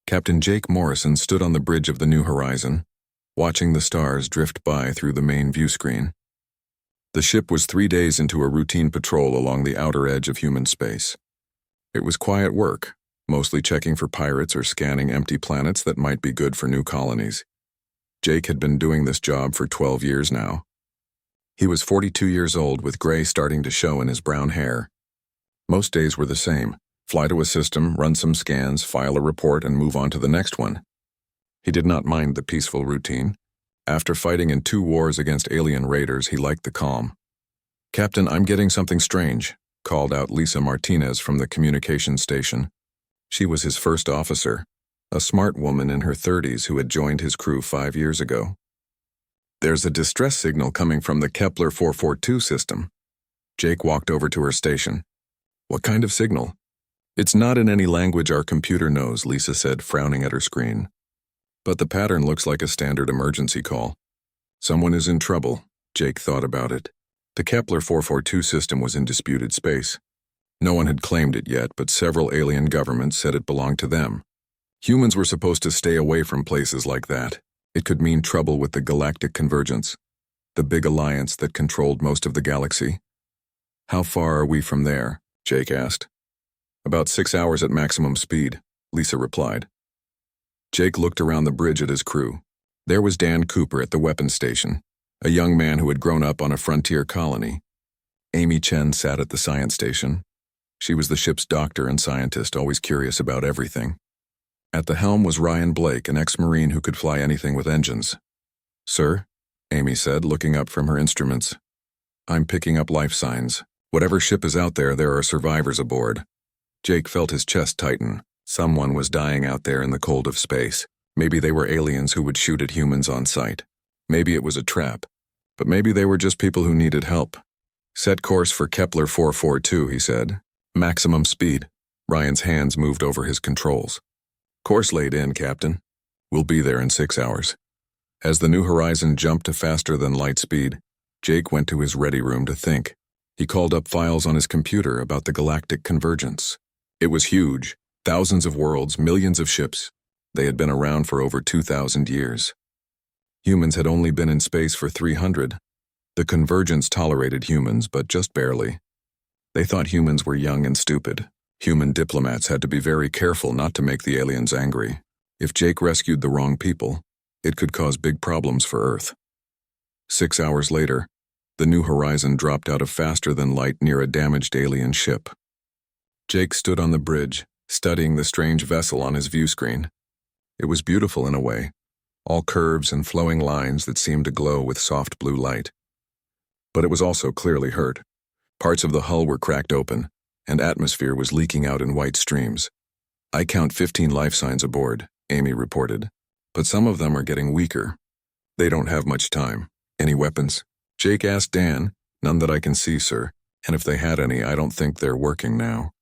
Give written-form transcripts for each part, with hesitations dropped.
Captain Jake Morrison stood on the bridge of the New Horizon, watching the stars drift by through the main view screen. The ship was 3 days into a routine patrol along the outer edge of human space. It was quiet work, mostly checking for pirates or scanning empty planets that might be good for new colonies. Jake had been doing this job for 12 years now. He was 42 years old with gray starting to show in his brown hair. Most days were the same. Fly to a system, run some scans, file a report, and move on to the next one. He did not mind the peaceful routine. After fighting in 2 wars against alien raiders, he liked the calm. "Captain, I'm getting something strange," called out Lisa Martinez from the communications station. She was his first officer, a smart woman in her 30s who had joined his crew 5 years ago. "There's a distress signal coming from the Kepler 442 system." Jake walked over to her station. "What kind of signal?" "It's not in any language our computer knows," Lisa said, frowning at her screen. "But the pattern looks like a standard emergency call." Someone is in trouble, Jake thought about it. The Kepler 442 system was in disputed space. No one had claimed it yet, but several alien governments said it belonged to them. Humans were supposed to stay away from places like that. It could mean trouble with the Galactic convergence, the big alliance that controlled most of the galaxy. "How far are we from there?" Jake asked. "About 6 hours at maximum speed," Lisa replied. Jake looked around the bridge at his crew. There was Dan Cooper at the weapons station, a young man who had grown up on a frontier colony. Amy Chen sat at the science station. She was the ship's doctor and scientist, always curious about everything. At the helm was Ryan Blake, an ex-Marine who could fly anything with engines. "Sir," Amy said, looking up from her instruments. "I'm picking up life signs. Whatever ship is out there, there are survivors aboard." Jake felt his chest tighten. Someone was dying out there in the cold of space. Maybe they were aliens who would shoot at humans on sight. Maybe it was a trap. But maybe they were just people who needed help. "Set course for Kepler 442, he said. "Maximum speed." Ryan's hands moved over his controls. "Course laid in, Captain. We'll be there in 6 hours." As the New Horizon jumped to faster than light speed, Jake went to his ready room to think. He called up files on his computer about the Galactic convergence. It was huge. Thousands of worlds, millions of ships. They had been around for over 2,000 years. Humans had only been in space for 300. The convergence tolerated humans, but just barely. They thought humans were young and stupid. Human diplomats had to be very careful not to make the aliens angry. If Jake rescued the wrong people, it could cause big problems for Earth. 6 hours later, the New Horizon dropped out of faster than light near a damaged alien ship. Jake stood on the bridge, studying the strange vessel on his view screen. It was beautiful in a way, all curves and flowing lines that seemed to glow with soft blue light. But it was also clearly hurt. Parts of the hull were cracked open, and atmosphere was leaking out in white streams. "I count 15 life signs aboard," Amy reported, "but some of them are getting weaker. They don't have much time." "Any weapons?" Jake asked Dan. "None that I can see, sir, and if they had any, I don't think they're working now."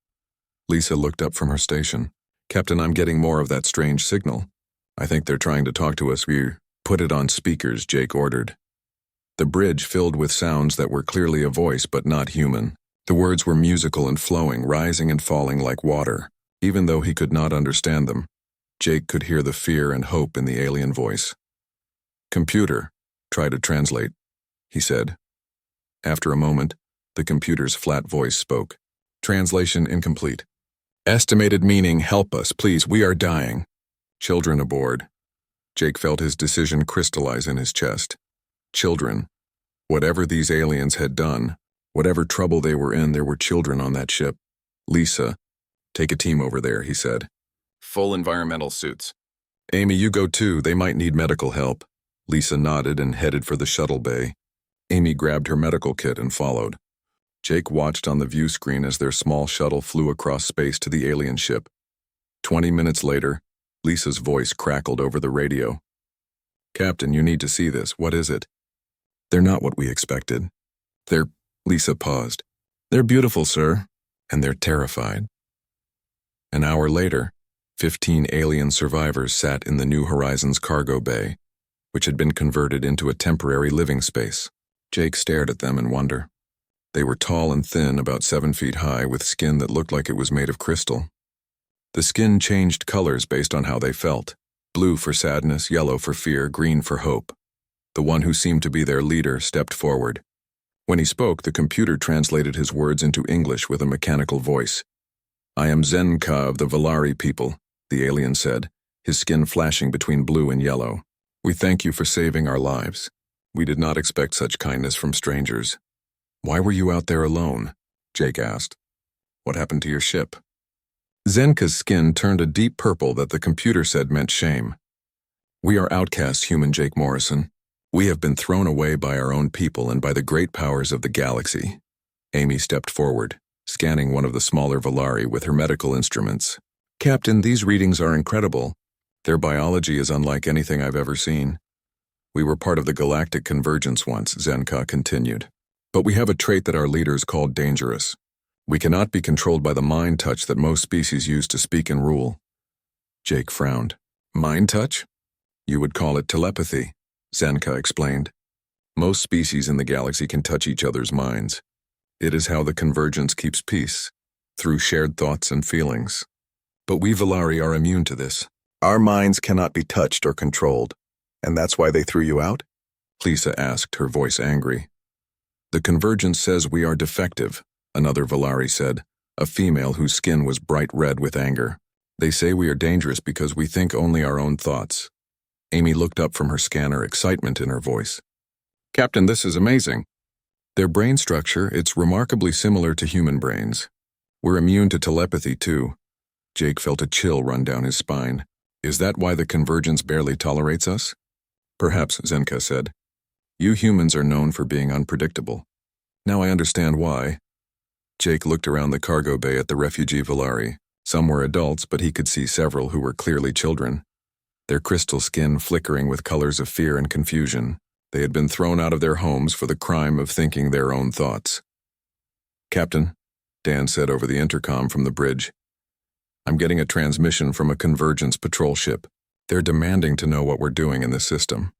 Lisa looked up from her station. "Captain, I'm getting more of that strange signal. I think they're trying to talk to us." "We put it on speakers," Jake ordered. The bridge filled with sounds that were clearly a voice but not human. The words were musical and flowing, rising and falling like water. Even though he could not understand them, Jake could hear the fear and hope in the alien voice. "Computer, try to translate," he said. After a moment, the computer's flat voice spoke. "Translation incomplete. Estimated meaning, help us, please, we are dying. Children aboard." Jake felt his decision crystallize in his chest. Children. Whatever these aliens had done, whatever trouble they were in, there were children on that ship. "Lisa, take a team over there," he said. "Full environmental suits." "Amy, you go too, they might need medical help." Lisa nodded and headed for the shuttle bay. Amy grabbed her medical kit and followed. Jake watched on the view screen as their small shuttle flew across space to the alien ship. 20 minutes later, Lisa's voice crackled over the radio. "Captain, you need to see this. What is it?" "They're not what we expected. They're..." Lisa paused. "They're beautiful, sir, and they're terrified." An hour later, 15 alien survivors sat in the New Horizons cargo bay, which had been converted into a temporary living space. Jake stared at them in wonder. They were tall and thin, about 7 feet high, with skin that looked like it was made of crystal. The skin changed colors based on how they felt. Blue for sadness, yellow for fear, green for hope. The one who seemed to be their leader stepped forward. When he spoke, the computer translated his words into English with a mechanical voice. "I am Zenka of the Valari people," the alien said, his skin flashing between blue and yellow. "We thank you for saving our lives. We did not expect such kindness from strangers." "Why were you out there alone?" Jake asked. "What happened to your ship?" Zenka's skin turned a deep purple that the computer said meant shame. "We are outcasts, human Jake Morrison. We have been thrown away by our own people and by the great powers of the galaxy." Amy stepped forward, scanning one of the smaller Valari with her medical instruments. "Captain, these readings are incredible. Their biology is unlike anything I've ever seen. We were part of the Galactic convergence once," Zenka continued. "But we have a trait that our leaders called dangerous. We cannot be controlled by the mind touch that most species use to speak and rule." Jake frowned. "Mind touch? You would call it telepathy," Zenka explained. "Most species in the galaxy can touch each other's minds. It is how the convergence keeps peace, through shared thoughts and feelings. But we Valari are immune to this. Our minds cannot be touched or controlled. And that's why they threw you out?" Lisa asked, her voice angry. "The convergence says we are defective," another Valari said, a female whose skin was bright red with anger. "They say we are dangerous because we think only our own thoughts." Amy looked up from her scanner, excitement in her voice. "Captain, this is amazing. Their brain structure, it's remarkably similar to human brains. We're immune to telepathy too." Jake felt a chill run down his spine. "Is that why the convergence barely tolerates us?" "Perhaps," Zenka said. "You humans are known for being unpredictable. Now I understand why." Jake looked around the cargo bay at the refugee Valari. Some were adults, but he could see several who were clearly children. Their crystal skin flickering with colors of fear and confusion. They had been thrown out of their homes for the crime of thinking their own thoughts. "Captain," Dan said over the intercom from the bridge, "I'm getting a transmission from a convergence patrol ship. They're demanding to know what we're doing in the system."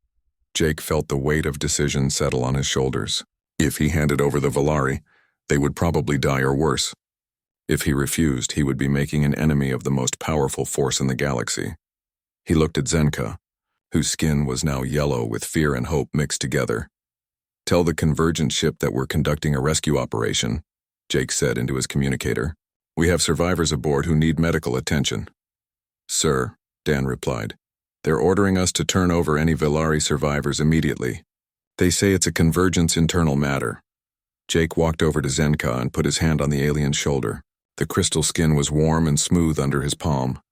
Jake felt the weight of decision settle on his shoulders. If he handed over the Valari, they would probably die or worse. If he refused, he would be making an enemy of the most powerful force in the galaxy. He looked at Zenka, whose skin was now yellow with fear and hope mixed together. "Tell the convergent ship that we're conducting a rescue operation," Jake said into his communicator. "We have survivors aboard who need medical attention." "Sir," Dan replied, "they're ordering us to turn over any Valari survivors immediately. They say it's a convergence internal matter." Jake walked over to Zenka and put his hand on the alien's shoulder. The crystal skin was warm and smooth under his palm.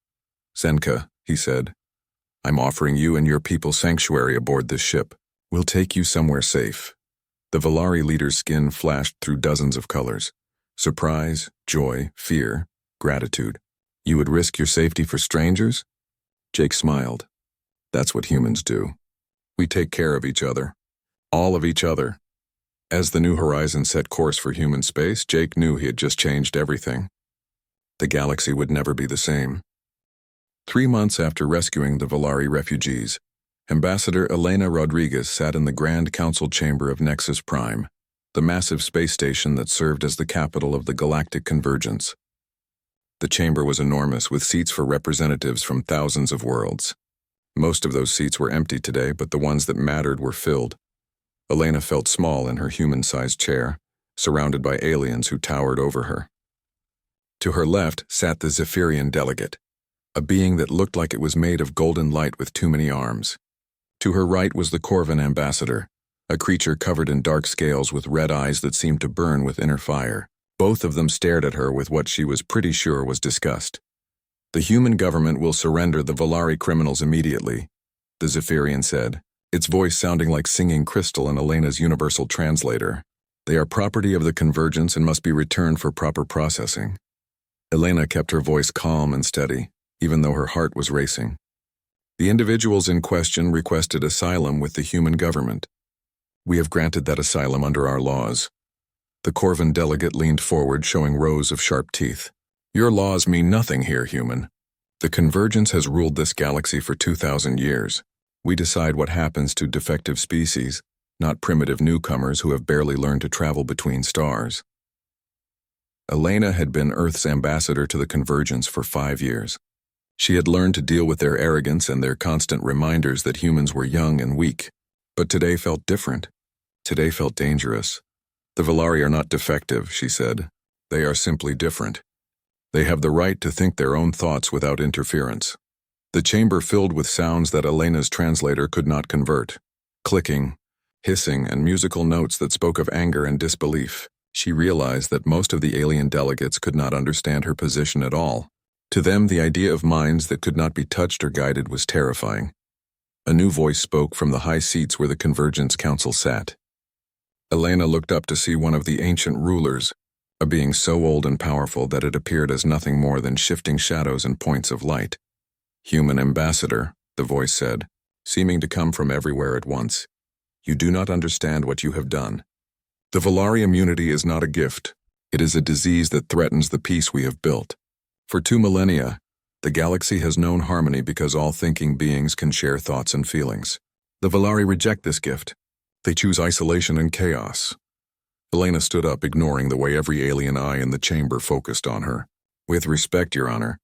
"Zenka," he said, "I'm offering you and your people sanctuary aboard this ship. We'll take you somewhere safe." The Valari leader's skin flashed through dozens of colors. Surprise, joy, fear, gratitude. "You would risk your safety for strangers?" Jake smiled. "That's what humans do. We take care of each other. All of each other." As the New Horizon set course for human space, Jake knew he had just changed everything. The galaxy would never be the same. 3 months after rescuing the Valari refugees, Ambassador Elena Rodriguez sat in the Grand Council chamber of Nexus Prime, the massive space station that served as the capital of the Galactic convergence. The chamber was enormous, with seats for representatives from thousands of worlds. Most of those seats were empty today, but the ones that mattered were filled. Elena felt small in her human-sized chair, surrounded by aliens who towered over her. To her left sat the Zephyrian delegate, a being that looked like it was made of golden light with too many arms. To her right was the Corvan ambassador, a creature covered in dark scales with red eyes that seemed to burn with inner fire. Both of them stared at her with what she was pretty sure was disgust. "The human government will surrender the Valari criminals immediately," the Zephyrian said, its voice sounding like singing crystal in Elena's universal translator. "They are property of the convergence and must be returned for proper processing." Elena kept her voice calm and steady, even though her heart was racing. "The individuals in question requested asylum with the human government. We have granted that asylum under our laws." The Corvan delegate leaned forward, showing rows of sharp teeth. "Your laws mean nothing here, human. The convergence has ruled this galaxy for 2,000 years. We decide what happens to defective species, not primitive newcomers who have barely learned to travel between stars." Elena had been Earth's ambassador to the convergence for 5 years. She had learned to deal with their arrogance and their constant reminders that humans were young and weak. But today felt different. Today felt dangerous. The Valari are not defective, she said. They are simply different. They have the right to think their own thoughts without interference. The chamber filled with sounds that Elena's translator could not convert. Clicking, hissing, and musical notes that spoke of anger and disbelief. She realized that most of the alien delegates could not understand her position at all. To them, the idea of minds that could not be touched or guided was terrifying. A new voice spoke from the high seats where the Convergence Council sat. Elena looked up to see one of the ancient rulers, a being so old and powerful that it appeared as nothing more than shifting shadows and points of light. "Human ambassador," the voice said, seeming to come from everywhere at once. "You do not understand what you have done. The Valari immunity is not a gift. It is a disease that threatens the peace we have built. For 2 millennia, the galaxy has known harmony because all thinking beings can share thoughts and feelings. The Valari reject this gift. They choose isolation and chaos." Elena stood up, ignoring the way every alien eye in the chamber focused on her. "With respect, Your Honor,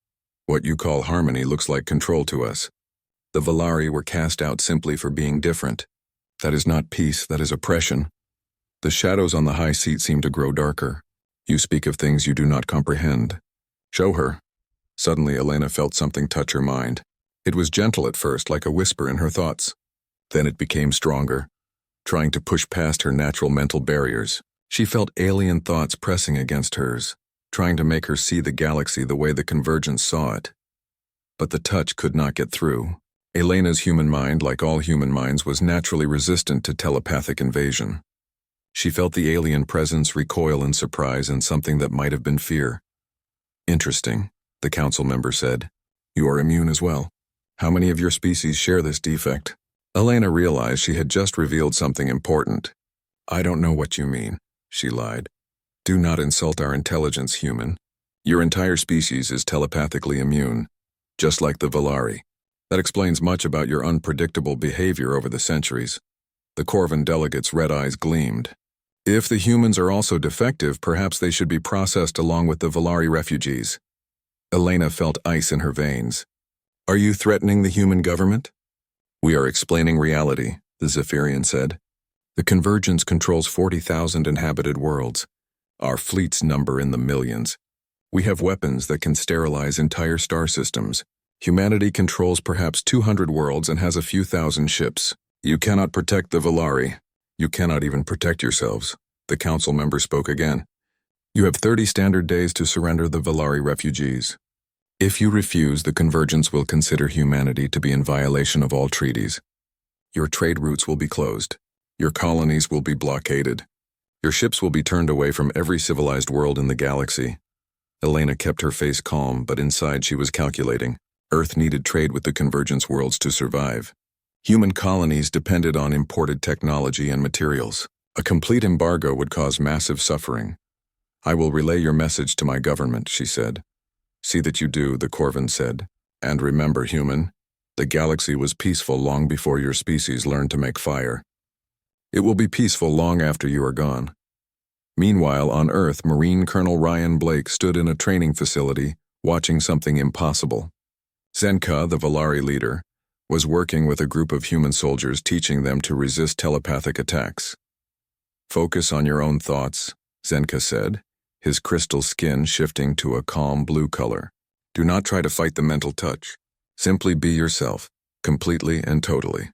what you call harmony looks like control to us. The Valari were cast out simply for being different. That is not peace, that is oppression." The shadows on the high seat seemed to grow darker. "You speak of things you do not comprehend. Show her." Suddenly, Elena felt something touch her mind. It was gentle at first, like a whisper in her thoughts. Then it became stronger, trying to push past her natural mental barriers. She felt alien thoughts pressing against hers, trying to make her see the galaxy the way the Convergence saw it. But the touch could not get through. Elena's human mind, like all human minds, was naturally resistant to telepathic invasion. She felt the alien presence recoil in surprise and something that might have been fear. "Interesting," the council member said. "You are immune as well. How many of your species share this defect?" Elena realized she had just revealed something important. "I don't know what you mean," she lied. "Do not insult our intelligence, human. Your entire species is telepathically immune, just like the Valari. That explains much about your unpredictable behavior over the centuries." The Corvan delegates' red eyes gleamed. "If the humans are also defective, perhaps they should be processed along with the Valari refugees." Elena felt ice in her veins. "Are you threatening the human government?" "We are explaining reality," the Zephyrian said. "The Convergence controls 40,000 inhabited worlds. Our fleets number in the millions. We have weapons that can sterilize entire star systems. Humanity controls perhaps 200 worlds and has a few thousand ships. You cannot protect the Valari. You cannot even protect yourselves." The council member spoke again. "You have 30 standard days to surrender the Valari refugees. If you refuse, the Convergence will consider humanity to be in violation of all treaties. Your trade routes will be closed. Your colonies will be blockaded. Your ships will be turned away from every civilized world in the galaxy." Elena kept her face calm, but inside she was calculating. Earth needed trade with the Convergence worlds to survive. Human colonies depended on imported technology and materials. A complete embargo would cause massive suffering. "I will relay your message to my government," she said. "See that you do," the Corvan said. "And remember, human, the galaxy was peaceful long before your species learned to make fire. It will be peaceful long after you are gone." Meanwhile, on Earth, Marine Colonel Ryan Blake stood in a training facility, watching something impossible. Zenka, the Valari leader, was working with a group of human soldiers, teaching them to resist telepathic attacks. "Focus on your own thoughts," Zenka said, his crystal skin shifting to a calm blue color. "Do not try to fight the mental touch. Simply be yourself, completely and totally."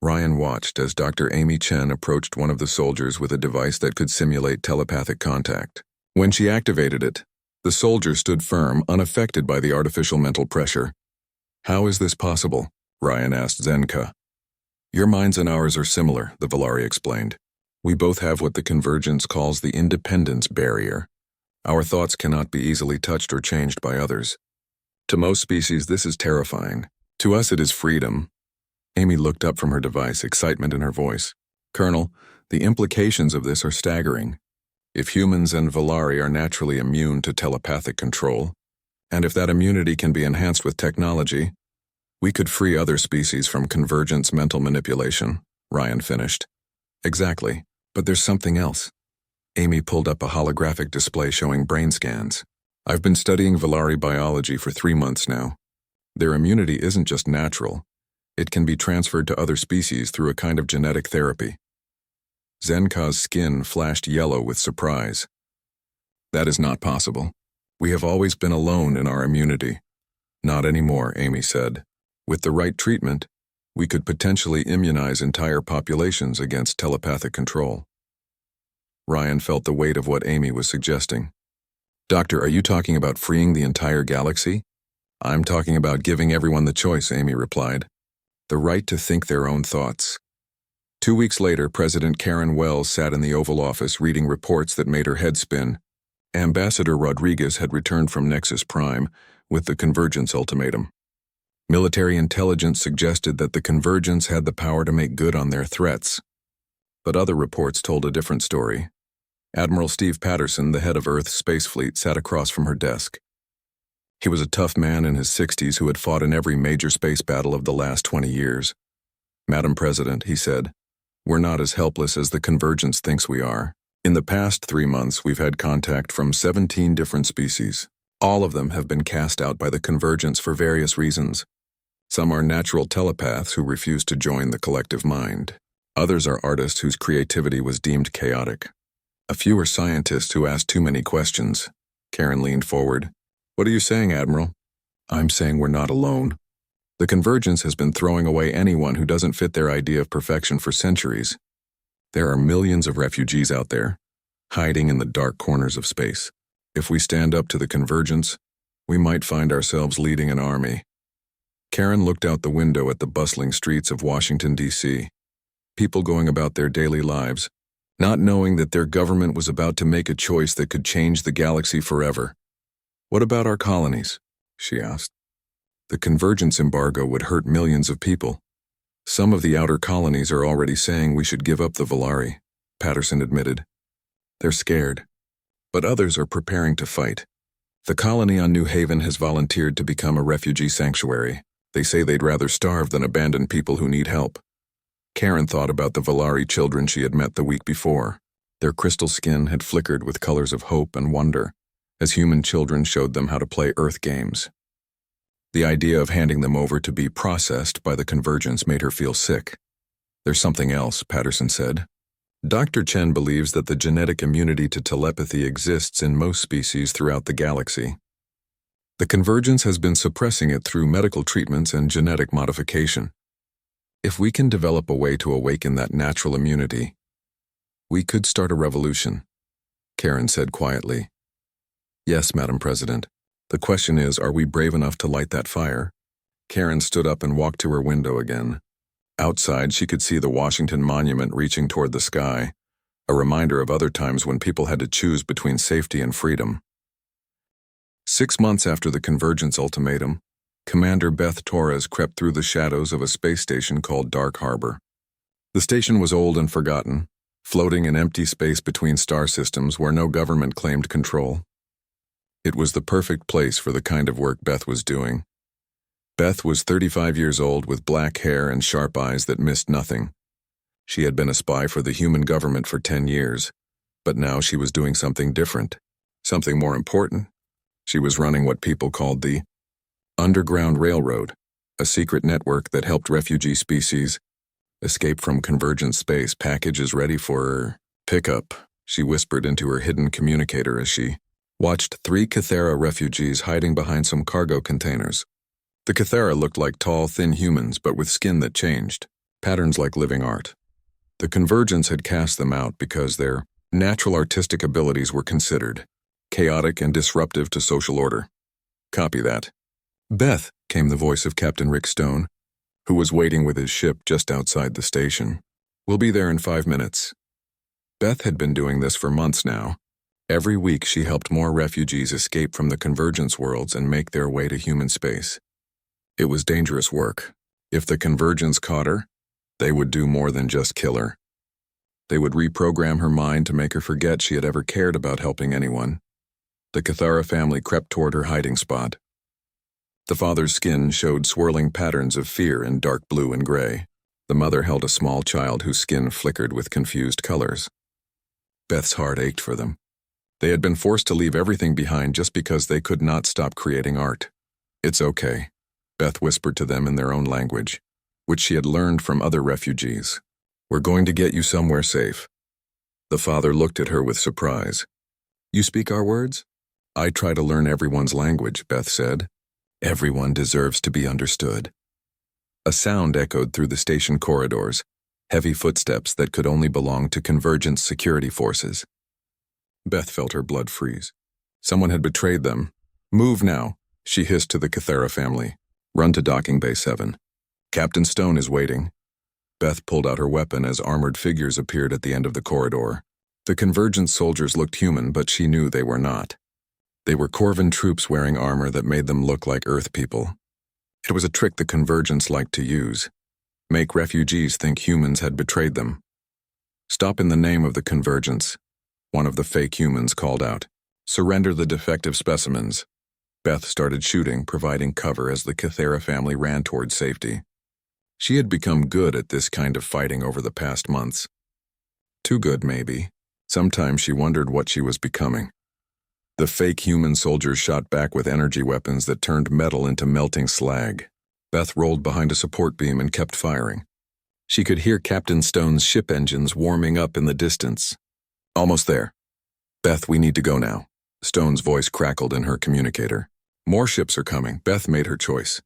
Ryan watched as Dr. Amy Chen approached one of the soldiers with a device that could simulate telepathic contact. When she activated it, the soldier stood firm, unaffected by the artificial mental pressure. "How is this possible?" Ryan asked Zenka. "Your minds and ours are similar," the Valari explained. "We both have what the Convergence calls the independence barrier. Our thoughts cannot be easily touched or changed by others. To most species, this is terrifying. To us, it is freedom." Amy looked up from her device, excitement in her voice. "Colonel, the implications of this are staggering. If humans and Valari are naturally immune to telepathic control, and if that immunity can be enhanced with technology, we could free other species from Convergence mental manipulation," Ryan finished. "Exactly, but there's something else. Amy pulled up a holographic display showing brain scans. I've been studying Valari biology for 3 months now. Their immunity isn't just natural. It can be transferred to other species through a kind of genetic therapy. Zenka's skin flashed yellow with surprise. That is not possible. We have always been alone in our immunity. Not anymore, Amy said. With the right treatment, we could potentially immunize entire populations against telepathic control. Ryan felt the weight of what Amy was suggesting. Doctor, are you talking about freeing the entire galaxy? I'm talking about giving everyone the choice, Amy replied. The right to think their own thoughts. 2 weeks later, President Karen Wells sat in the Oval Office reading reports that made her head spin. Ambassador Rodriguez had returned from Nexus Prime with the convergence ultimatum. Military intelligence suggested that the convergence had the power to make good on their threats. But other reports told a different story. Admiral Steve Patterson, the head of Earth's space fleet, sat across from her desk. He was a tough man in his 60s who had fought in every major space battle of the last 20 years. Madam President, he said, we're not as helpless as the convergence thinks we are. In the past 3 months, we've had contact from 17 different species. All of them have been cast out by the convergence for various reasons. Some are natural telepaths who refuse to join the collective mind. Others are artists whose creativity was deemed chaotic. A few are scientists who asked too many questions. Karen leaned forward. What are you saying, Admiral? I'm saying we're not alone. The convergence has been throwing away anyone who doesn't fit their idea of perfection for centuries. There are millions of refugees out there, hiding in the dark corners of space. If we stand up to the convergence, we might find ourselves leading an army. Karen looked out the window at the bustling streets of Washington, D.C. People going about their daily lives, not knowing that their government was about to make a choice that could change the galaxy forever. What about our colonies? She asked. The convergence embargo would hurt millions of people. Some of the outer colonies are already saying we should give up the Valari, Patterson admitted. They're scared. But others are preparing to fight. The colony on New Haven has volunteered to become a refugee sanctuary. They say they'd rather starve than abandon people who need help. Karen thought about the Valari children she had met the week before. Their crystal skin had flickered with colors of hope and wonder, as human children showed them how to play Earth games. The idea of handing them over to be processed by the convergence made her feel sick. There's something else, Patterson said. Dr. Chen believes that the genetic immunity to telepathy exists in most species throughout the galaxy. The convergence has been suppressing it through medical treatments and genetic modification. If we can develop a way to awaken that natural immunity, we could start a revolution, Karen said quietly. Yes, Madam President. The question is, are we brave enough to light that fire? Karen stood up and walked to her window again. Outside, she could see the Washington Monument reaching toward the sky, a reminder of other times when people had to choose between safety and freedom. 6 months after the convergence ultimatum, Commander Beth Torres crept through the shadows of a space station called Dark Harbor. The station was old and forgotten, floating in empty space between star systems where no government claimed control. It was the perfect place for the kind of work Beth was doing. Beth was 35 years old with black hair and sharp eyes that missed nothing. She had been a spy for the human government for 10 years, but now she was doing something different, something more important. She was running what people called the Underground Railroad, a secret network that helped refugee species escape from convergent space. Packages ready for pickup, she whispered into her hidden communicator as she watched 3 Cathera refugees hiding behind some cargo containers. The Cathera looked like tall, thin humans, but with skin that changed, patterns like living art. The convergence had cast them out because their natural artistic abilities were considered chaotic and disruptive to social order. Copy that. Beth, came the voice of Captain Rick Stone, who was waiting with his ship just outside the station. We'll be there in 5 minutes. Beth had been doing this for months now. Every week she helped more refugees escape from the convergence worlds and make their way to human space. It was dangerous work. If the convergence caught her, they would do more than just kill her. They would reprogram her mind to make her forget she had ever cared about helping anyone. The Cathara family crept toward her hiding spot. The father's skin showed swirling patterns of fear in dark blue and gray. The mother held a small child whose skin flickered with confused colors. Beth's heart ached for them. They had been forced to leave everything behind just because they could not stop creating art. "It's okay," Beth whispered to them in their own language, which she had learned from other refugees. "We're going to get you somewhere safe." The father looked at her with surprise. "You speak our words?" "I try to learn everyone's language," Beth said. "Everyone deserves to be understood." A sound echoed through the station corridors, heavy footsteps that could only belong to convergence security forces. Beth felt her blood freeze. Someone had betrayed them. "Move now," she hissed to the Cathera family. "Run to docking bay 7. Captain Stone is waiting." Beth pulled out her weapon as armored figures appeared at the end of the corridor. The convergence soldiers looked human, but she knew they were not. They were Corvin troops wearing armor that made them look like Earth people. It was a trick the convergence liked to use. Make refugees think humans had betrayed them. "Stop in the name of the convergence," one of the fake humans called out. "Surrender the defective specimens." Beth started shooting, providing cover as the Cathera family ran toward safety. She had become good at this kind of fighting over the past months. Too good, maybe. Sometimes she wondered what she was becoming. The fake human soldiers shot back with energy weapons that turned metal into melting slag. Beth rolled behind a support beam and kept firing. She could hear Captain Stone's ship engines warming up in the distance. "Almost there." "Beth, we need to go now." Stone's voice crackled in her communicator. "More ships are coming." Beth made her choice.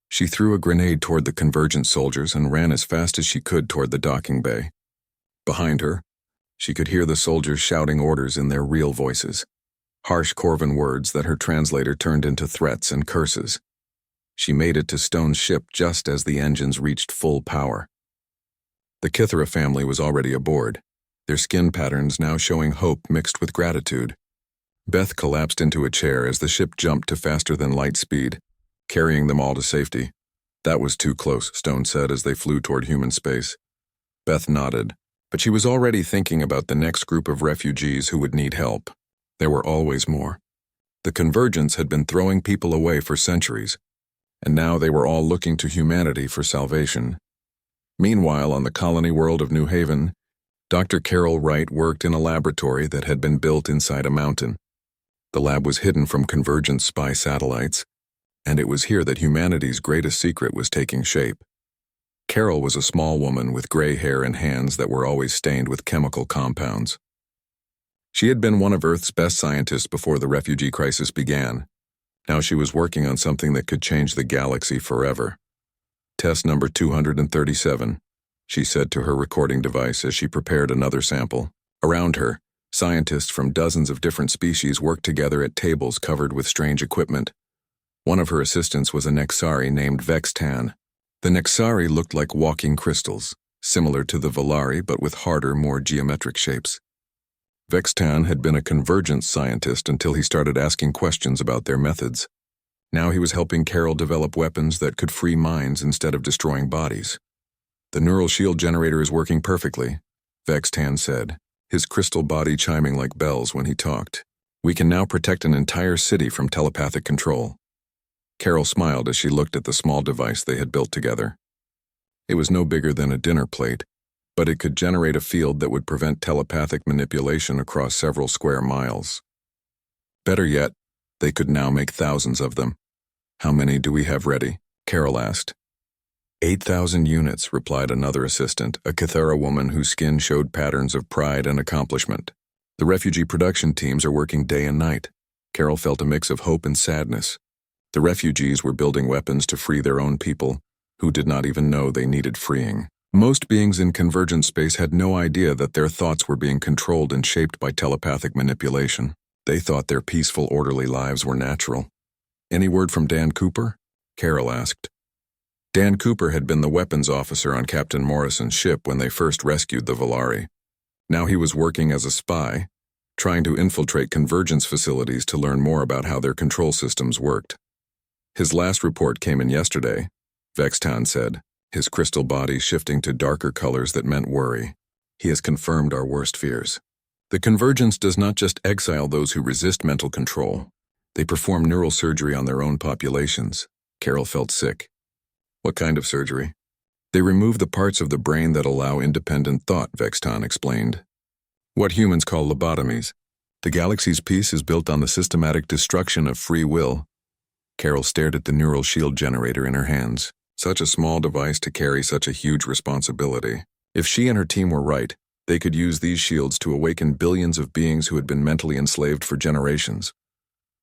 She threw a grenade toward the convergent soldiers and ran as fast as she could toward the docking bay. Behind her, she could hear the soldiers shouting orders in their real voices. Harsh Corvin words that her translator turned into threats and curses. She made it to Stone's ship just as the engines reached full power. The Cathera family was already aboard, their skin patterns now showing hope mixed with gratitude. Beth collapsed into a chair as the ship jumped to faster-than-light speed, carrying them all to safety. "That was too close," Stone said as they flew toward human space. Beth nodded, but she was already thinking about the next group of refugees who would need help. There were always more. The convergence had been throwing people away for centuries, and now they were all looking to humanity for salvation. Meanwhile, on the colony world of New Haven, Dr. Carol Wright worked in a laboratory that had been built inside a mountain. The lab was hidden from convergent spy satellites, and it was here that humanity's greatest secret was taking shape. Carol was a small woman with gray hair and hands that were always stained with chemical compounds. She had been one of Earth's best scientists before the refugee crisis began. Now she was working on something that could change the galaxy forever. "Test number 237, she said to her recording device as she prepared another sample. Around her, scientists from dozens of different species worked together at tables covered with strange equipment. One of her assistants was a Nexari named Vextan. The Nexari looked like walking crystals, similar to the Volari but with harder, more geometric shapes. Vextan had been a convergence scientist until he started asking questions about their methods. Now he was helping Carol develop weapons that could free minds instead of destroying bodies. "The neural shield generator is working perfectly," Vextan said, his crystal body chiming like bells when he talked. "We can now protect an entire city from telepathic control." Carol smiled as she looked at the small device they had built together. It was no bigger than a dinner plate, but it could generate a field that would prevent telepathic manipulation across several square miles. Better yet, they could now make thousands of them. "How many do we have ready?" Carol asked. 8,000 units, replied another assistant, a Cathera woman whose skin showed patterns of pride and accomplishment. "The refugee production teams are working day and night." Carol felt a mix of hope and sadness. The refugees were building weapons to free their own people, who did not even know they needed freeing. Most beings in convergent space had no idea that their thoughts were being controlled and shaped by telepathic manipulation. They thought their peaceful, orderly lives were natural. "Any word from Dan Cooper?" Carol asked. Dan Cooper had been the weapons officer on Captain Morrison's ship when they first rescued the Volari. Now he was working as a spy, trying to infiltrate convergence facilities to learn more about how their control systems worked. "His last report came in yesterday," Vextan said, his crystal body shifting to darker colors that meant worry. "He has confirmed our worst fears. The convergence does not just exile those who resist mental control. They perform neural surgery on their own populations." Carol felt sick. "What kind of surgery?" "They remove the parts of the brain that allow independent thought," Vextan explained. What humans call lobotomies. The galaxy's peace is built on the systematic destruction of free will. Carol stared at the neural shield generator in her hands. Such a small device to carry such a huge responsibility. If she and her team were right, they could use these shields to awaken billions of beings who had been mentally enslaved for generations.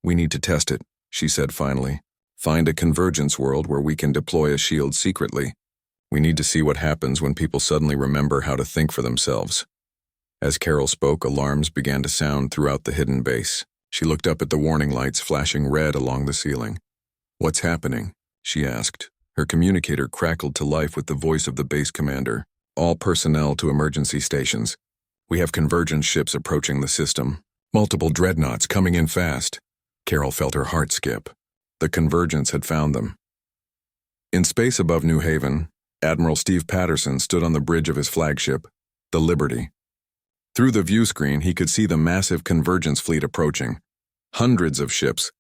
We need to test it, she said finally. Find a convergence world where we can deploy a shield secretly. We need to see what happens when people suddenly remember how to think for themselves. As Carol spoke, alarms began to sound throughout the hidden base. She looked up at the warning lights flashing red along the ceiling. "What's happening?" she asked. Her communicator crackled to life with the voice of the base commander. "All personnel to emergency stations. We have convergence ships approaching the system. Multiple dreadnoughts coming in fast." Carol felt her heart skip. The convergence had found them. In space above New Haven, Admiral Steve Patterson stood on the bridge of his flagship, the Liberty. Through the view screen, he could see the massive convergence fleet approaching. Hundreds of ships,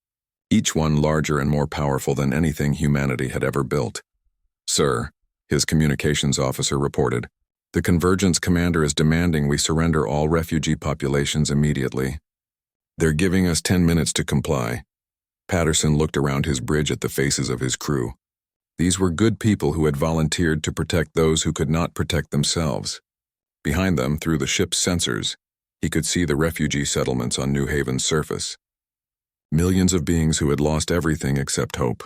each one larger and more powerful than anything humanity had ever built. "Sir," his communications officer reported, "the convergence commander is demanding we surrender all refugee populations immediately. They're giving us 10 minutes to comply." Patterson looked around his bridge at the faces of his crew. These were good people who had volunteered to protect those who could not protect themselves. Behind them, through the ship's sensors, he could see the refugee settlements on New Haven's surface. Millions of beings who had lost everything except hope.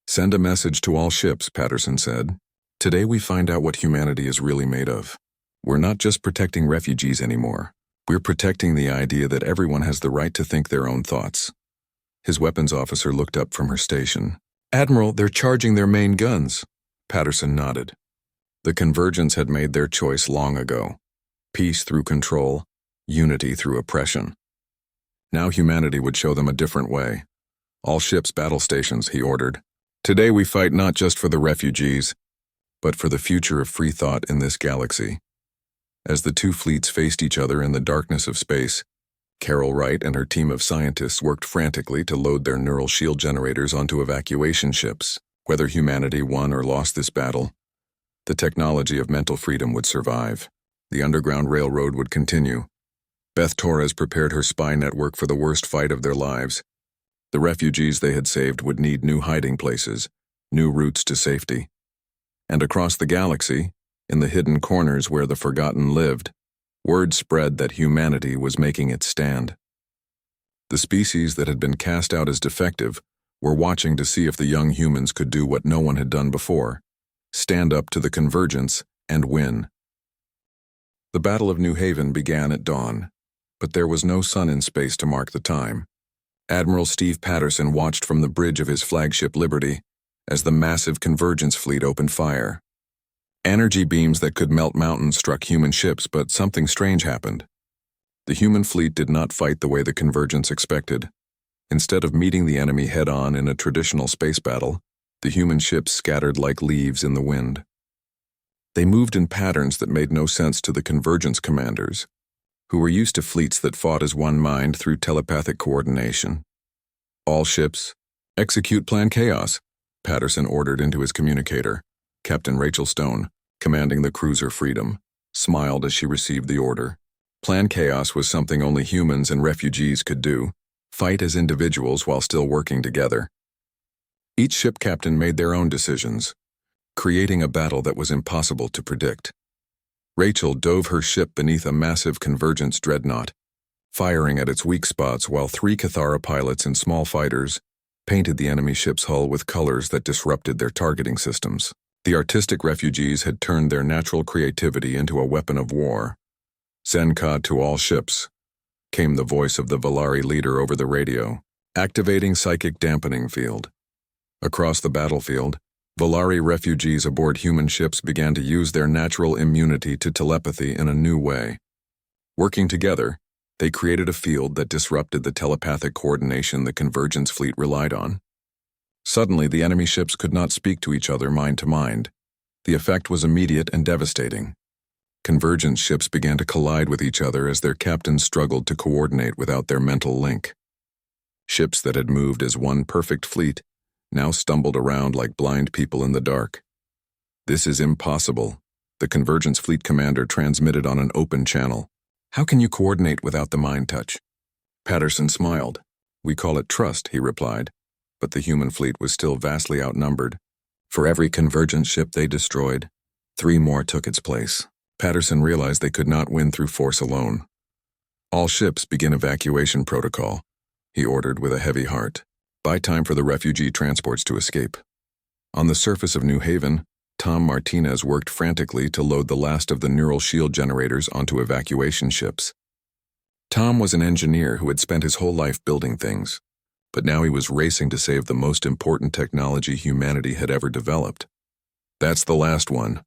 "Send a message to all ships," Patterson said. "Today we find out what humanity is really made of. We're not just protecting refugees anymore. We're protecting the idea that everyone has the right to think their own thoughts." His weapons officer looked up from her station. "Admiral, they're charging their main guns." Patterson nodded. The convergence had made their choice long ago. Peace through control, unity through oppression. Now humanity would show them a different way. "All ships battle stations," he ordered. "Today we fight not just for the refugees, but for the future of free thought in this galaxy." As the two fleets faced each other in the darkness of space, Carol Wright and her team of scientists worked frantically to load their neural shield generators onto evacuation ships. Whether humanity won or lost this battle, the technology of mental freedom would survive. The Underground Railroad would continue. Beth Torres prepared her spy network for the worst fight of their lives. The refugees they had saved would need new hiding places, new routes to safety. And across the galaxy, in the hidden corners where the forgotten lived, word spread that humanity was making its stand. The species that had been cast out as defective were watching to see if the young humans could do what no one had done before: stand up to the convergence and win. The Battle of New Haven began at dawn, but there was no sun in space to mark the time. Admiral Steve Patterson watched from the bridge of his flagship Liberty as the massive convergence fleet opened fire. Energy beams that could melt mountains struck human ships, but something strange happened. The human fleet did not fight the way the convergence expected. Instead of meeting the enemy head-on in a traditional space battle, the human ships scattered like leaves in the wind. They moved in patterns that made no sense to the convergence commanders, who were used to fleets that fought as one mind through telepathic coordination. "All ships, execute Plan Chaos," Patterson ordered into his communicator. Captain Rachel Stone, commanding the cruiser Freedom, smiled as she received the order. Plan Chaos was something only humans and refugees could do: fight as individuals while still working together. Each ship captain made their own decisions, creating a battle that was impossible to predict. Rachel dove her ship beneath a massive convergence dreadnought, firing at its weak spots, while 3 Cathara pilots and small fighters painted the enemy ship's hull with colors that disrupted their targeting systems. The artistic refugees had turned their natural creativity into a weapon of war. "Zenka to all ships," came the voice of the Valari leader over the radio, activating psychic dampening field. Across the battlefield, Valari refugees aboard human ships began to use their natural immunity to telepathy in a new way. Working together, they created a field that disrupted the telepathic coordination the convergence fleet relied on. Suddenly, the enemy ships could not speak to each other mind to mind. The effect was immediate and devastating. Convergence ships began to collide with each other as their captains struggled to coordinate without their mental link. Ships that had moved as one perfect fleet now stumbled around like blind people in the dark. "This is impossible," the convergence fleet commander transmitted on an open channel. How can you coordinate without the mind touch? Patterson smiled. We call it trust, he replied, but the human fleet was still vastly outnumbered. For every convergence ship they destroyed, 3 more took its place. Patterson realized they could not win through force alone. All ships begin evacuation protocol, he ordered with a heavy heart. Buy time for the refugee transports to escape. On the surface of New Haven, Tom Martinez worked frantically to load the last of the neural shield generators onto evacuation ships. Tom was an engineer who had spent his whole life building things, but now he was racing to save the most important technology humanity had ever developed. That's the last one,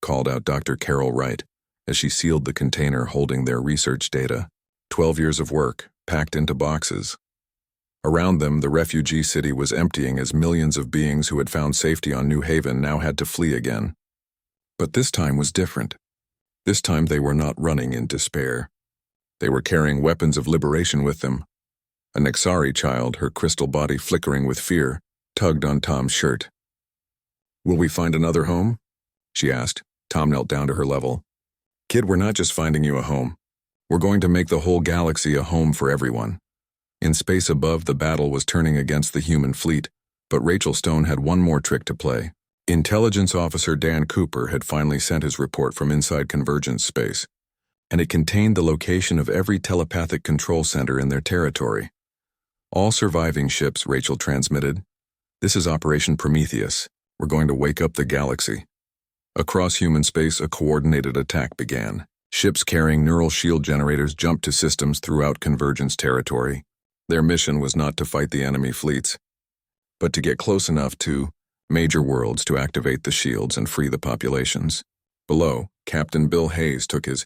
called out Dr. Carol Wright as she sealed the container holding their research data. 12 years of work, packed into boxes. Around them, the refugee city was emptying as millions of beings who had found safety on New Haven now had to flee again. But this time was different. This time they were not running in despair. They were carrying weapons of liberation with them. A Nexari child, her crystal body flickering with fear, tugged on Tom's shirt. Will we find another home? She asked. Tom knelt down to her level. Kid, we're not just finding you a home. We're going to make the whole galaxy a home for everyone. In space above, the battle was turning against the human fleet, but Rachel Stone had one more trick to play. Intelligence Officer Dan Cooper had finally sent his report from inside convergence space, and it contained the location of every telepathic control center in their territory. All surviving ships, Rachel transmitted. This is Operation Prometheus. We're going to wake up the galaxy. Across human space, a coordinated attack began. Ships carrying neural shield generators jumped to systems throughout convergence territory. Their mission was not to fight the enemy fleets, but to get close enough to major worlds to activate the shields and free the populations. Below, Captain Bill Hayes took his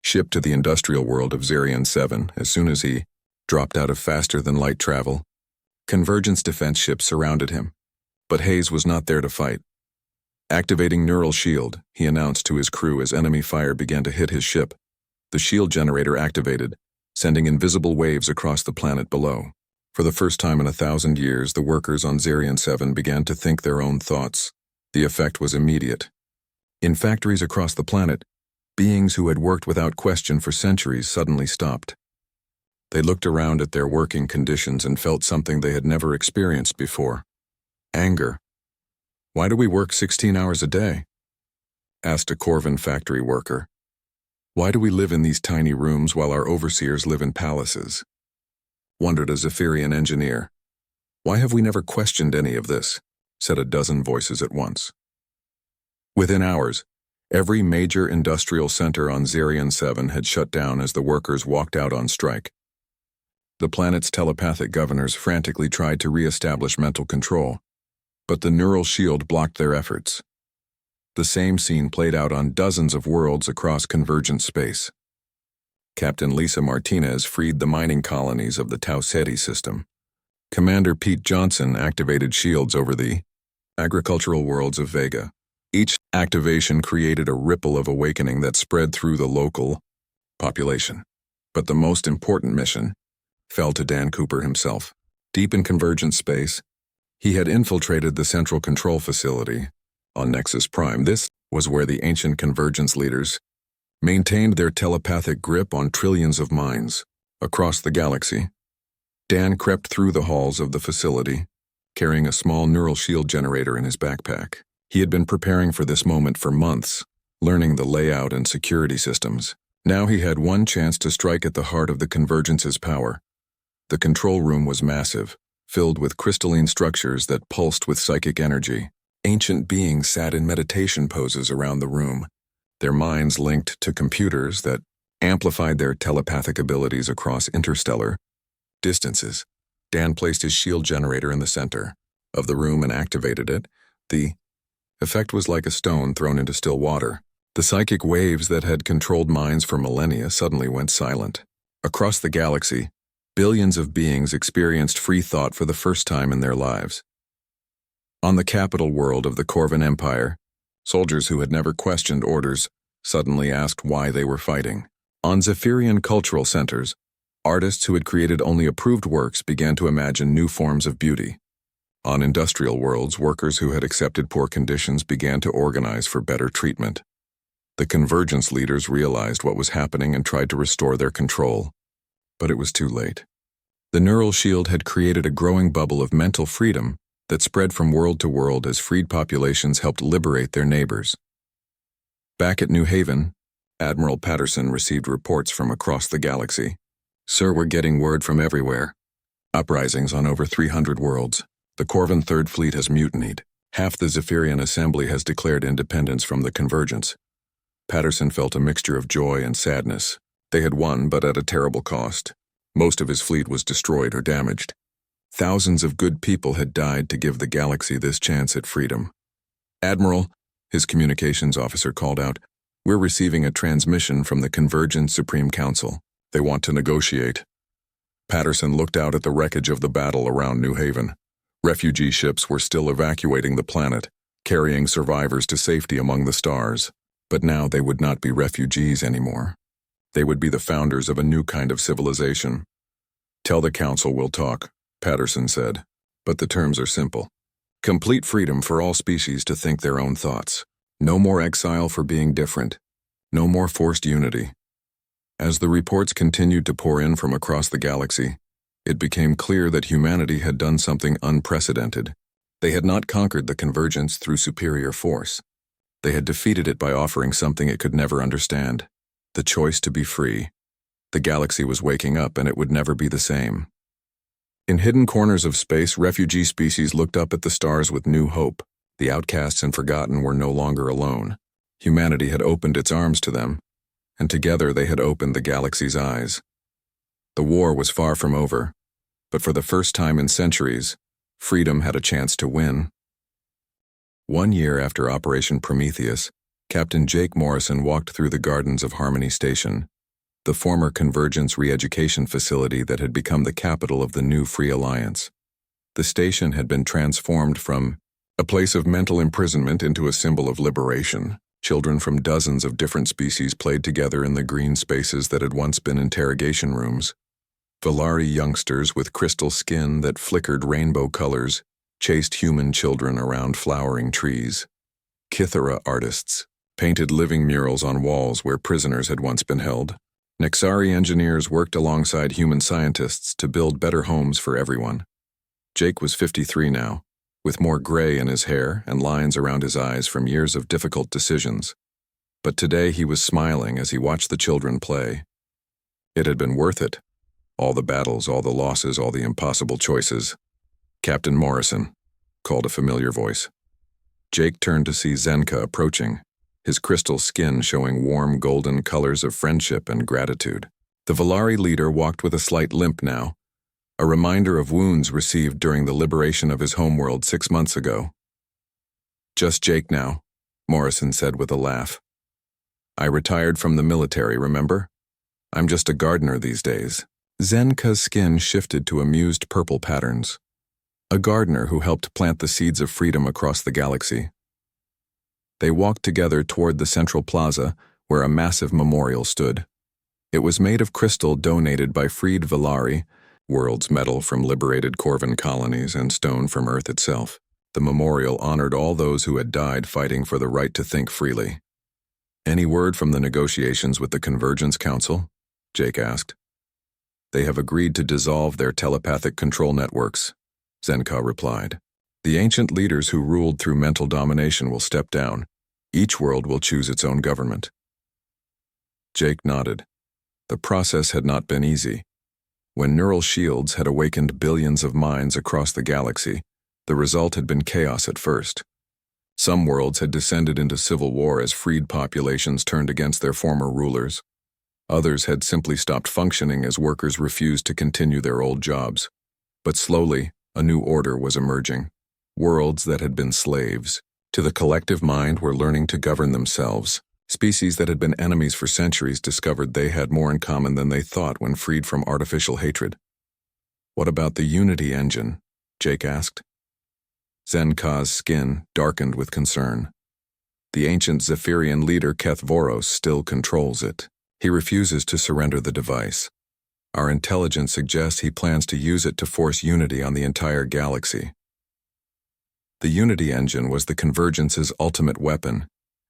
ship to the industrial world of Zarian 7 as soon as he dropped out of faster-than-light travel. Convergence defense ships surrounded him, but Hayes was not there to fight. Activating Neural Shield, he announced to his crew as enemy fire began to hit his ship. The shield generator activated, sending invisible waves across the planet below. For the first time in 1,000 years, the workers on Zarian 7 began to think their own thoughts. The effect was immediate. In factories across the planet, beings who had worked without question for centuries suddenly stopped. They looked around at their working conditions and felt something they had never experienced before. Anger. Why do we work 16 hours a day? Asked a Corvin factory worker. Why do we live in these tiny rooms while our overseers live in palaces? Wondered a Zephyrian engineer. Why have we never questioned any of this? Said a dozen voices at once. Within hours, every major industrial center on Zarian 7 had shut down as the workers walked out on strike. The planet's telepathic governors frantically tried to re-establish mental control, but the neural shield blocked their efforts. The same scene played out on dozens of worlds across convergent space. Captain Lisa Martinez freed the mining colonies of the Tau Ceti system. Commander Pete Johnson activated shields over the agricultural worlds of Vega. Each activation created a ripple of awakening that spread through the local population. But the most important mission fell to Dan Cooper himself. Deep in convergent space, he had infiltrated the central control facility on Nexus Prime. This was where the ancient convergence leaders maintained their telepathic grip on trillions of minds across the galaxy. Dan crept through the halls of the facility, carrying a small neural shield generator in his backpack. He had been preparing for this moment for months, learning the layout and security systems. Now he had one chance to strike at the heart of the convergence's power. The control room was massive, filled with crystalline structures that pulsed with psychic energy. Ancient beings sat in meditation poses around the room, their minds linked to computers that amplified their telepathic abilities across interstellar distances. Dan placed his shield generator in the center of the room and activated it. The effect was like a stone thrown into still water. The psychic waves that had controlled minds for millennia suddenly went silent. Across the galaxy, billions of beings experienced free thought for the first time in their lives. On the capital world of the Corvin Empire, soldiers who had never questioned orders suddenly asked why they were fighting. On Zephyrian cultural centers, artists who had created only approved works began to imagine new forms of beauty. On industrial worlds, workers who had accepted poor conditions began to organize for better treatment. The convergence leaders realized what was happening and tried to restore their control. But it was too late. The neural shield had created a growing bubble of mental freedom that spread from world to world as freed populations helped liberate their neighbors. Back at New Haven, Admiral Patterson received reports from across the galaxy. "Sir, we're getting word from everywhere. Uprisings on over 300 worlds. The Corvan Third Fleet has mutinied. Half the Zephyrian Assembly has declared independence from the convergence." Patterson felt a mixture of joy and sadness. They had won, but at a terrible cost. Most of his fleet was destroyed or damaged. Thousands of good people had died to give the galaxy this chance at freedom. "Admiral," his communications officer called out, "we're receiving a transmission from the Convergence Supreme Council. They want to negotiate." Patterson looked out at the wreckage of the battle around New Haven. Refugee ships were still evacuating the planet, carrying survivors to safety among the stars. But now they would not be refugees anymore. They would be the founders of a new kind of civilization. "Tell the Council we'll talk," Patterson said. "But the terms are simple. Complete freedom for all species to think their own thoughts. No more exile for being different. No more forced unity." As the reports continued to pour in from across the galaxy, it became clear that humanity had done something unprecedented. They had not conquered the convergence through superior force. They had defeated it by offering something it could never understand: the choice to be free. The galaxy was waking up, and it would never be the same. In hidden corners of space, refugee species looked up at the stars with new hope. The outcasts and forgotten were no longer alone. Humanity had opened its arms to them, and together they had opened the galaxy's eyes. The war was far from over, but for the first time in centuries, freedom had a chance to win. 1 year after Operation Prometheus, Captain Jake Morrison walked through the gardens of Harmony Station, the former Convergence re-education facility that had become the capital of the new Free Alliance. The station had been transformed from a place of mental imprisonment into a symbol of liberation. Children from dozens of different species played together in the green spaces that had once been interrogation rooms. Valari youngsters with crystal skin that flickered rainbow colors chased human children around flowering trees. Kithara artists painted living murals on walls where prisoners had once been held. Nexari engineers worked alongside human scientists to build better homes for everyone. Jake was 53 now, with more gray in his hair and lines around his eyes from years of difficult decisions. But today he was smiling as he watched the children play. It had been worth it. All the battles, all the losses, all the impossible choices. "Captain Morrison," called a familiar voice. Jake turned to see Zenka approaching, his crystal skin showing warm golden colors of friendship and gratitude. The Valari leader walked with a slight limp now, a reminder of wounds received during the liberation of his homeworld 6 months ago. "Just Jake now," Morrison said with a laugh. "I retired from the military, remember? I'm just a gardener these days." Zenka's skin shifted to amused purple patterns. A gardener who helped plant the seeds of freedom across the galaxy. They walked together toward the central plaza, where a massive memorial stood. It was made of crystal donated by freed Valari, world's metal from liberated Corvan colonies, and stone from Earth itself. The memorial honored all those who had died fighting for the right to think freely. "Any word from the negotiations with the Convergence Council?" Jake asked. "They have agreed to dissolve their telepathic control networks," Zenka replied. "The ancient leaders who ruled through mental domination will step down. Each world will choose its own government." Jake nodded. The process had not been easy. When neural shields had awakened billions of minds across the galaxy, the result had been chaos at first. Some worlds had descended into civil war as freed populations turned against their former rulers. Others had simply stopped functioning as workers refused to continue their old jobs. But slowly, a new order was emerging. Worlds that had been slaves to the collective mind were learning to govern themselves. Species that had been enemies for centuries discovered they had more in common than they thought when freed from artificial hatred. "What about the Unity engine?" Jake asked. Zenka's skin darkened with concern. "The ancient Zephyrian leader Keth Voros still controls it. He refuses to surrender the device. Our intelligence suggests he plans to use it to force unity on the entire galaxy." The Unity engine was the Convergence's ultimate weapon,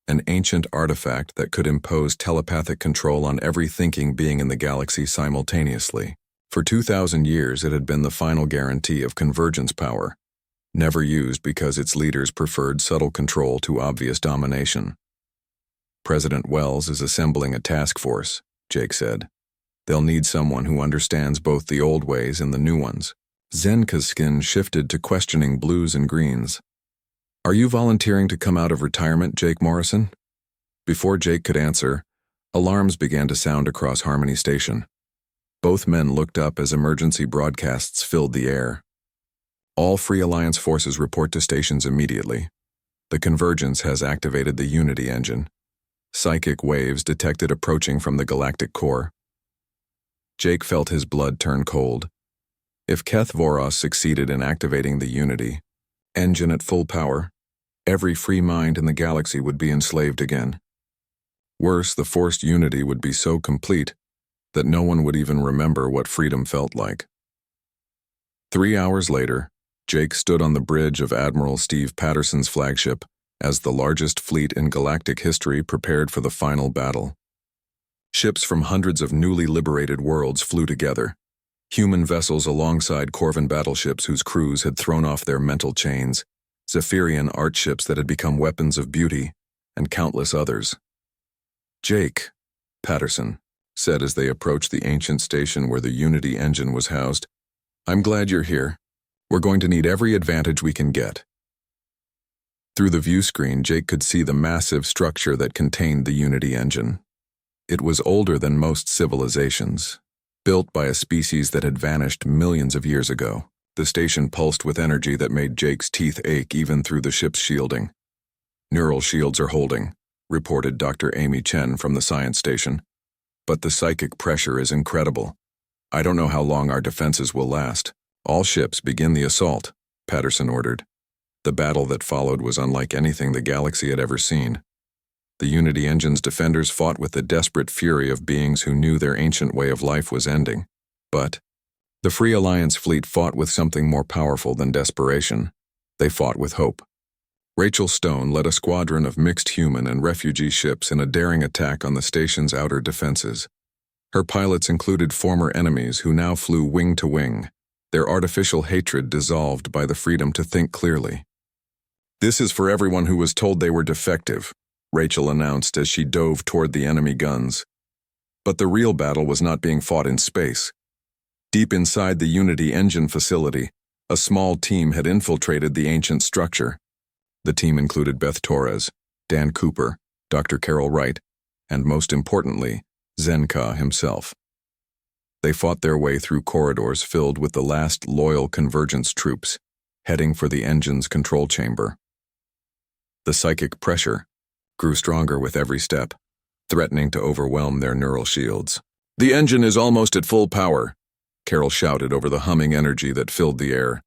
an ancient artifact that could impose telepathic control on every thinking being in the galaxy simultaneously. For 2,000 years, it had been the final guarantee of convergence power, never used because its leaders preferred subtle control to obvious domination. President Wells is assembling a task force, Jake said. They'll need someone who understands both the old ways and the new ones. Zenka's skin shifted to questioning blues and greens. Are you volunteering to come out of retirement, Jake Morrison? Before Jake could answer, alarms began to sound across Harmony Station. Both men looked up as emergency broadcasts filled the air. All Free Alliance forces report to stations immediately. The convergence has activated the Unity engine. Psychic waves detected approaching from the galactic core. Jake felt his blood turn cold. If Keth Voros succeeded in activating the Unity engine at full power, every free mind in the galaxy would be enslaved again. Worse, the forced unity would be so complete that no one would even remember what freedom felt like. 3 hours later, Jake stood on the bridge of Admiral Steve Patterson's flagship as the largest fleet in galactic history prepared for the final battle. Ships from hundreds of newly liberated worlds flew together, human vessels alongside Corvan battleships whose crews had thrown off their mental chains, Zephyrian art ships that had become weapons of beauty, and countless others. Jake, Patterson said as they approached the ancient station where the Unity engine was housed, I'm glad you're here. We're going to need every advantage we can get. Through the view screen, Jake could see the massive structure that contained the Unity engine. It was older than most civilizations, built by a species that had vanished millions of years ago. The station pulsed with energy that made Jake's teeth ache even through the ship's shielding. Neural shields are holding, reported Dr. Amy Chen from the science station. But the psychic pressure is incredible. I don't know how long our defenses will last. All ships begin the assault, Patterson ordered. The battle that followed was unlike anything the galaxy had ever seen. The Unity engine's defenders fought with the desperate fury of beings who knew their ancient way of life was ending. But the Free Alliance fleet fought with something more powerful than desperation. They fought with hope. Rachel Stone led a squadron of mixed human and refugee ships in a daring attack on the station's outer defenses. Her pilots included former enemies who now flew wing to wing, their artificial hatred dissolved by the freedom to think clearly. This is for everyone who was told they were defective, Rachel announced as she dove toward the enemy guns. But the real battle was not being fought in space. Deep inside the Unity engine facility, a small team had infiltrated the ancient structure. The team included Beth Torres, Dan Cooper, Dr. Carol Wright, and most importantly, Zenka himself. They fought their way through corridors filled with the last loyal convergence troops, heading for the engine's control chamber. The psychic pressure grew stronger with every step, threatening to overwhelm their neural shields. The engine is almost at full power, Carol shouted over the humming energy that filled the air.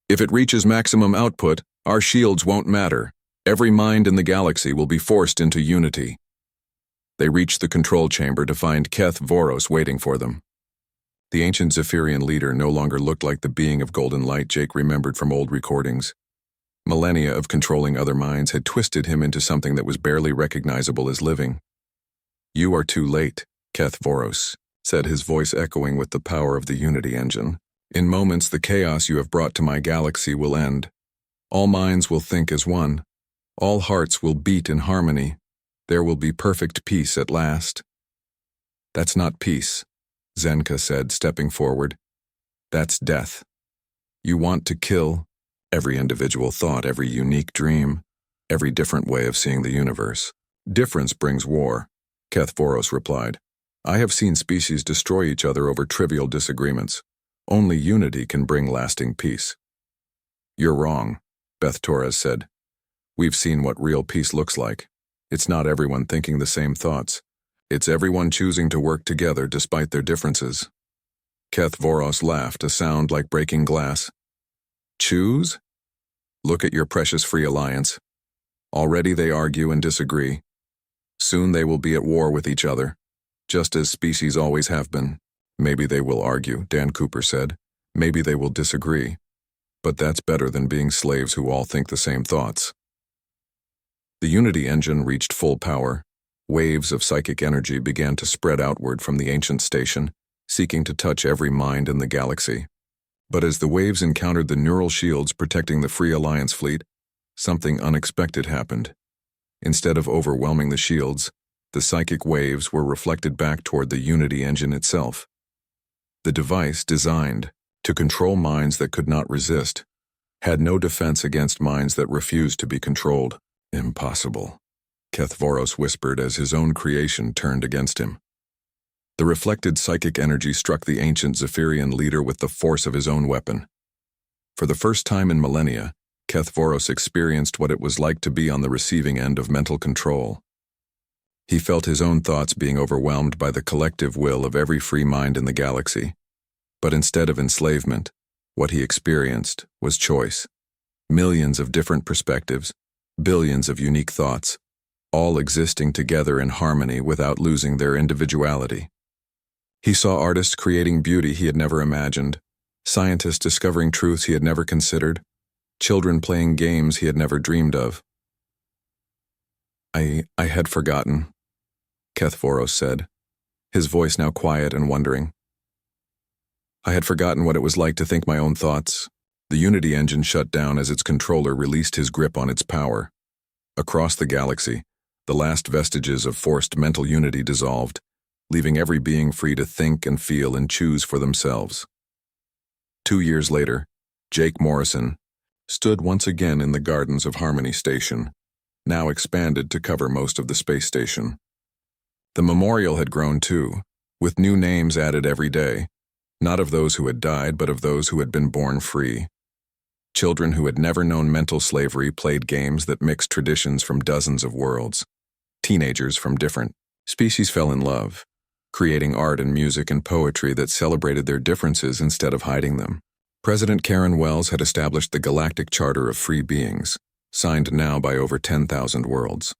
If it reaches maximum output, our shields won't matter. Every mind in the galaxy will be forced into unity. They reached the control chamber to find Keth Voros waiting for them. The ancient Zephyrian leader no longer looked like the being of golden light Jake remembered from old recordings. Millennia of controlling other minds had twisted him into something that was barely recognizable as living. You are too late, Keth Voros said, his voice echoing with the power of the Unity engine. In moments, the chaos you have brought to my galaxy will end. All minds will think as one. All hearts will beat in harmony. There will be perfect peace at last. That's not peace, Zenka said, stepping forward. That's death. You want to kill every individual thought, every unique dream, every different way of seeing the universe. Difference brings war, Keth Voros replied. I have seen species destroy each other over trivial disagreements. Only unity can bring lasting peace. You're wrong, Beth Torres said. We've seen what real peace looks like. It's not everyone thinking the same thoughts. It's everyone choosing to work together despite their differences. Keth Voros laughed, a sound like breaking glass. Choose? Look at your precious Free Alliance. Already they argue and disagree. Soon they will be at war with each other, just as species always have been. Maybe they will argue, Dan Cooper said. Maybe they will disagree. But that's better than being slaves who all think the same thoughts. The Unity engine reached full power. Waves of psychic energy began to spread outward from the ancient station, seeking to touch every mind in the galaxy. But as the waves encountered the neural shields protecting the Free Alliance fleet, something unexpected happened. Instead of overwhelming the shields, the psychic waves were reflected back toward the Unity engine itself. The device, designed to control minds that could not resist, had no defense against minds that refused to be controlled. Impossible, Kethvoros whispered as his own creation turned against him. The reflected psychic energy struck the ancient Zephyrian leader with the force of his own weapon. For the first time in millennia, Kethvoros experienced what it was like to be on the receiving end of mental control. He felt his own thoughts being overwhelmed by the collective will of every free mind in the galaxy. But instead of enslavement, what he experienced was choice. Millions of different perspectives, billions of unique thoughts, all existing together in harmony without losing their individuality. He saw artists creating beauty he had never imagined, scientists discovering truths he had never considered, children playing games he had never dreamed of. I had forgotten, Kethvoros said, his voice now quiet and wondering. I had forgotten what it was like to think my own thoughts. The Unity engine shut down as its controller released his grip on its power. Across the galaxy, the last vestiges of forced mental unity dissolved, leaving every being free to think and feel and choose for themselves. 2 years later, Jake Morrison stood once again in the gardens of Harmony Station, now expanded to cover most of the space station. The memorial had grown too, with new names added every day, not of those who had died but of those who had been born free. Children who had never known mental slavery played games that mixed traditions from dozens of worlds. Teenagers from different species fell in love, creating art and music and poetry that celebrated their differences instead of hiding them. President Karen Wells had established the Galactic Charter of Free Beings, signed now by over 10,000 worlds.